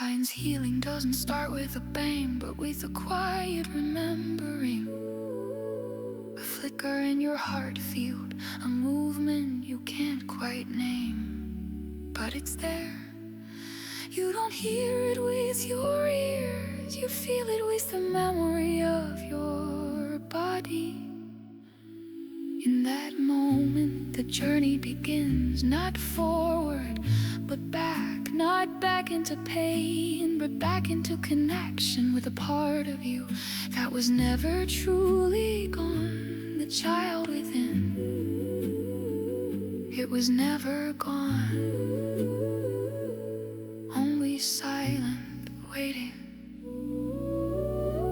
Sometimes healing doesn't start with a bang, but with a quiet remembering. A flicker in your heart field, a movement you can't quite name, but it's there. You don't hear it with your ears, you feel it with the memory of your body. In that moment, the journey begins, not forward, but back. Not back into pain, but back into connection with a part of you that was never truly gone. The child within, it was never gone. Only silent, waiting.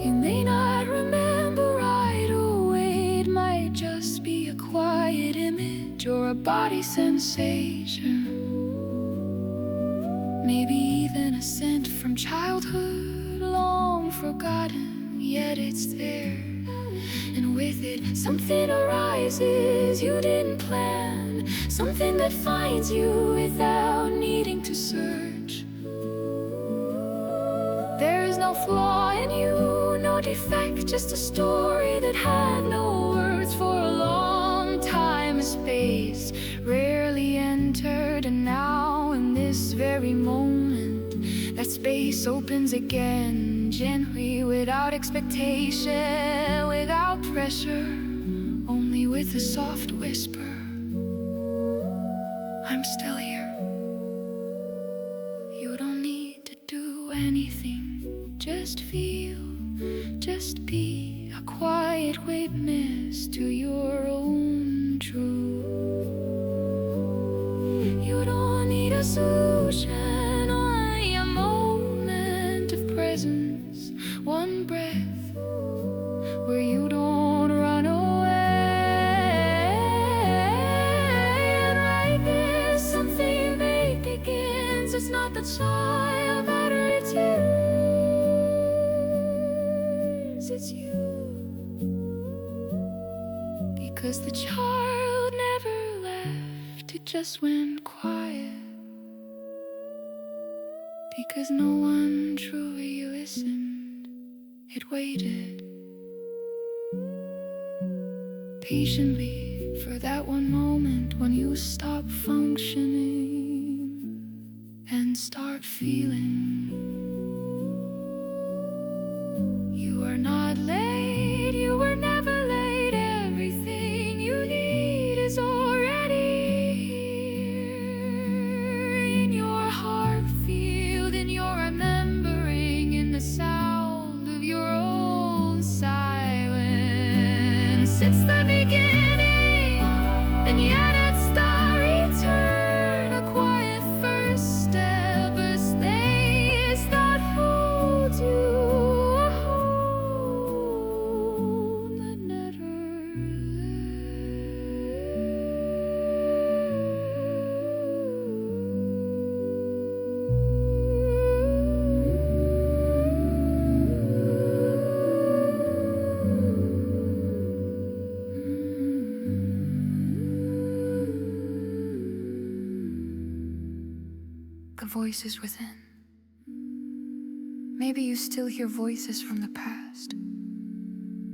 You may not remember right away, it might just be a quiet image or a body sensation. Maybe even a scent from childhood, long forgotten, yet it's there. And with it, something arises you didn't plan, something that finds you without needing to search. There is no flaw in you, no defect, just a story that had no words for a long time. A space rarely entered, and now in this very moment, that space opens again, gently, without expectation, without pressure, only with a soft whisper. I'm still here. You don't need to do anything, just feel, just be a quiet witness to your own truth. You don't need a solution, only a moment of presence, one breath where you don't run away. And right there, something big begins. It's not the child that hurts you, it's you. Because the child never left, it just went quiet. Because no one truly listened, it waited patiently for that one moment when you stop functioning and start feeling. You are not late, you were never late. Everything you need is already here, in your heart field, in your remembering, in the sound of your own silence. It's the beginning, and yet it's the return. A quiet first step, a space that holds you. The voices within. Maybe you still hear voices from the past.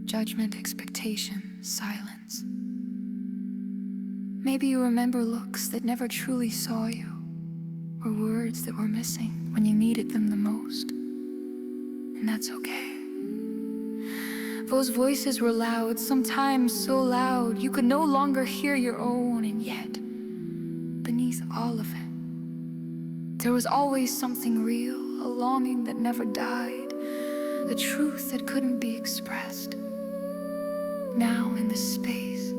Judgment, expectation, silence. Maybe you remember looks that never truly saw you, or words that were missing when you needed them the most. And that's okay. Those voices were loud, sometimes so loud you could no longer hear your own, and yet, beneath all of it, there was always something real, a longing that never died, a truth that couldn't be expressed. Now in this space,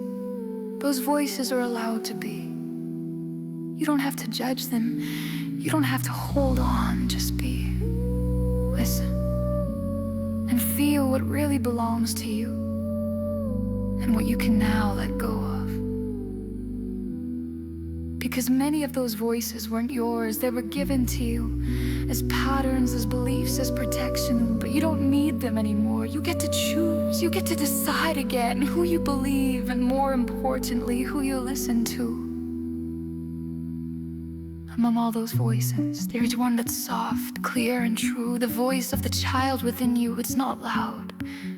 those voices are allowed to be. You don't have to judge them, you don't have to hold on, just be. Listen, and feel what really belongs to you, and what you can now let go of. Because many of those voices weren't yours, they were given to you as patterns, as beliefs, as protection, but you don't need them anymore. You get to choose, you get to decide again who you believe, and more importantly, who you listen to. Among all those voices, there is one that's soft, clear and true. The voice of the child within you. It's not loud,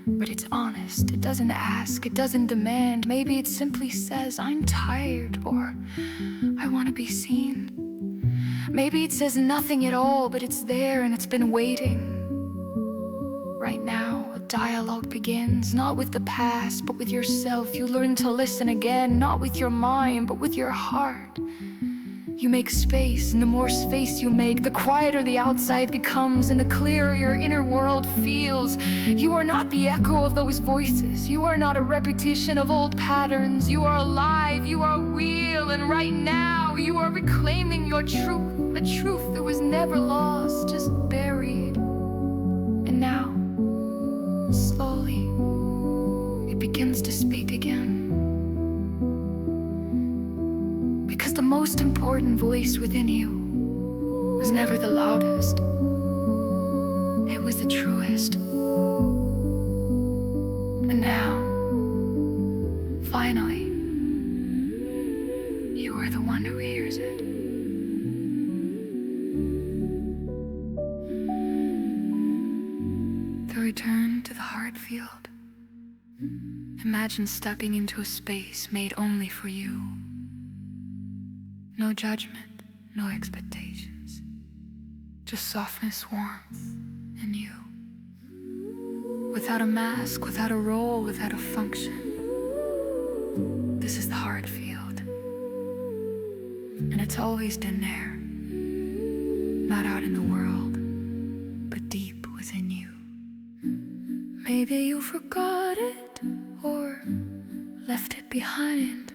but it's honest. It doesn't ask, it doesn't demand. Maybe it simply says, I'm tired, or I want to be seen. Maybe it says nothing at all, but it's there and it's been waiting. Right now, a dialogue begins, not with the past, but with yourself. You learn to listen again, not with your mind, but with your heart. You make space, and the more space you make, the quieter the outside becomes, and the clearer your inner world feels. You are not the echo of those voices. You are not a repetition of old patterns. You are alive, you are real, and right now, you are reclaiming your truth. A truth that was never lost, just buried. And now, slowly, it begins to speak again. Because the most important voice within you was never the loudest. It was the truest. And now, finally, you are the one who hears it. The return to the heart field. Imagine stepping into a space made only for you. No judgment, no expectations. Just softness, warmth, and you. Without a mask, without a role, without a function. This is the heart field. And it's always been there. Not out in the world, but deep within you. Maybe you forgot it, or left it behind.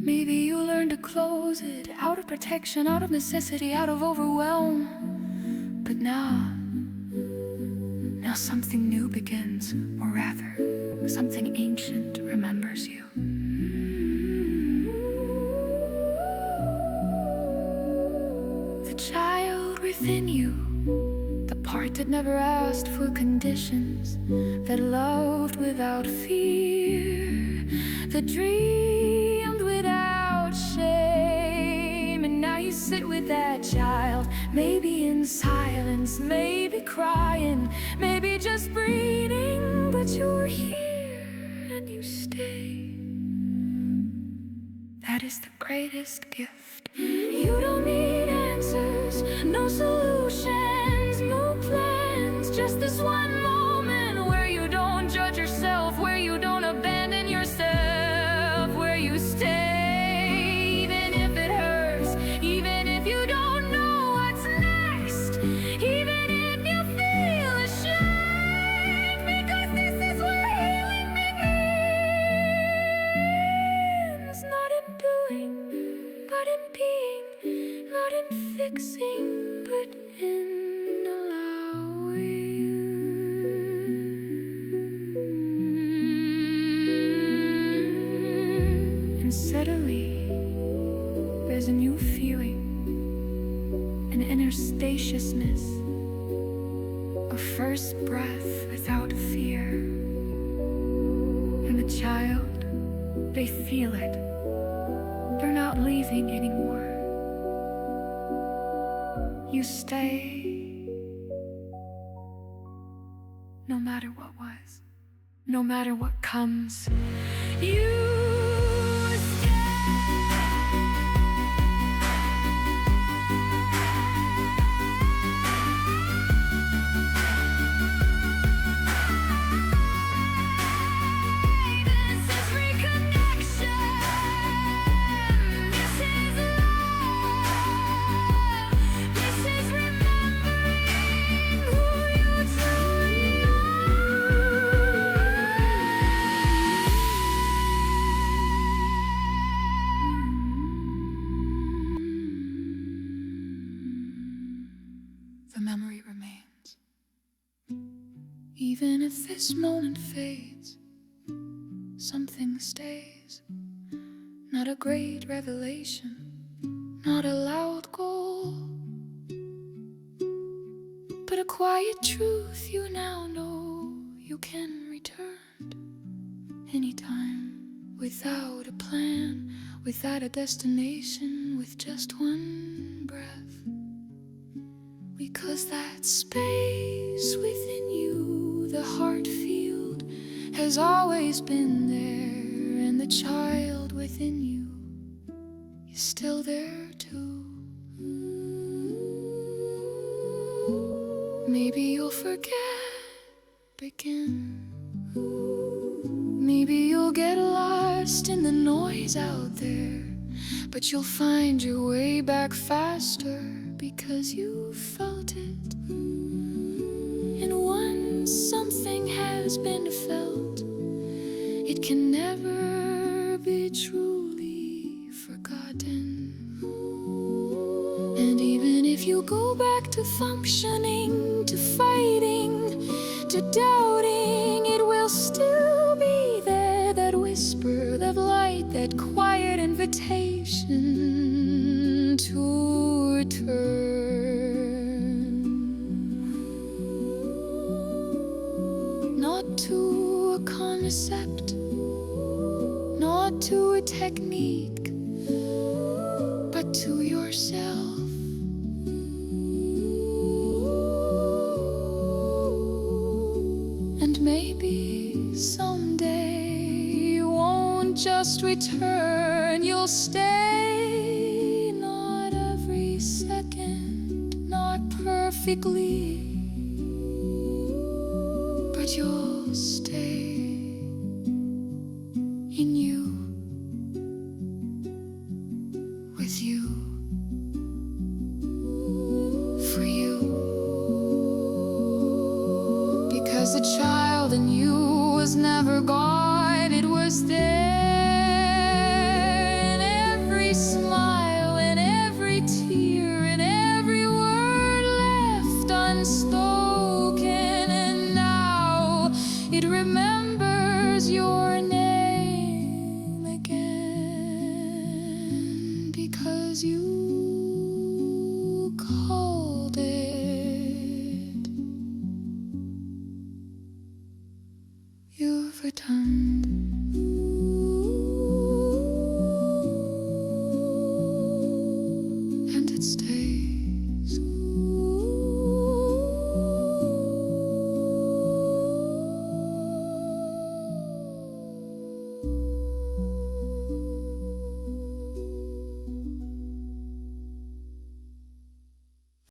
Maybe you learned to close it, out of protection, out of necessity, out of overwhelm. But now something new begins, or rather, something ancient remembers you. The child within you, the part that never asked for conditions, that loved without fear, that dreamed without shame. And now you sit with that child, maybe in silence, maybe crying, maybe just breathing, but you're here and you stay. That is the greatest gift. You don't need answers, no solutions, no plans, just this one moment where you don't judge yourself, where you don't abandon yourself, where you stay, even if it hurts, even if you don't know what's next, even if you feel ashamed, because this is where healing begins. Not in doing, but in being, not in fixing, but in allowing. And suddenly, there's a new feeling, an inner spaciousness, a first breath without fear. And the child, they feel it. They're not leaving anymore. You stay, no matter what was, no matter what comes. You the memory remains. Even if this moment fades, something stays. Not a great revelation, not a loud goal, but a quiet truth you now know you can return anytime, without a plan, without a destination, with just one breath. Because that space within you, the heart field, has always been there, and the child within you is still there too. Maybe you'll forget again. Maybe you'll get lost in the noise out there, but you'll find your way back faster because you felt it. And once something has been felt, it can never be truly forgotten. And even if you go back to functioning, to fighting, to doubting, it will still be there, that whisper of light, that quiet invitation to return. Not to a concept, not to a technique, but to yourself. And maybe someday you won't just return, you'll stay. Not every second, not perfectly, but you'll stay in you, with you, for you. Because the child in you was never gone, it was there in every smile, in every tear, in every word left unspoken. And now it remembers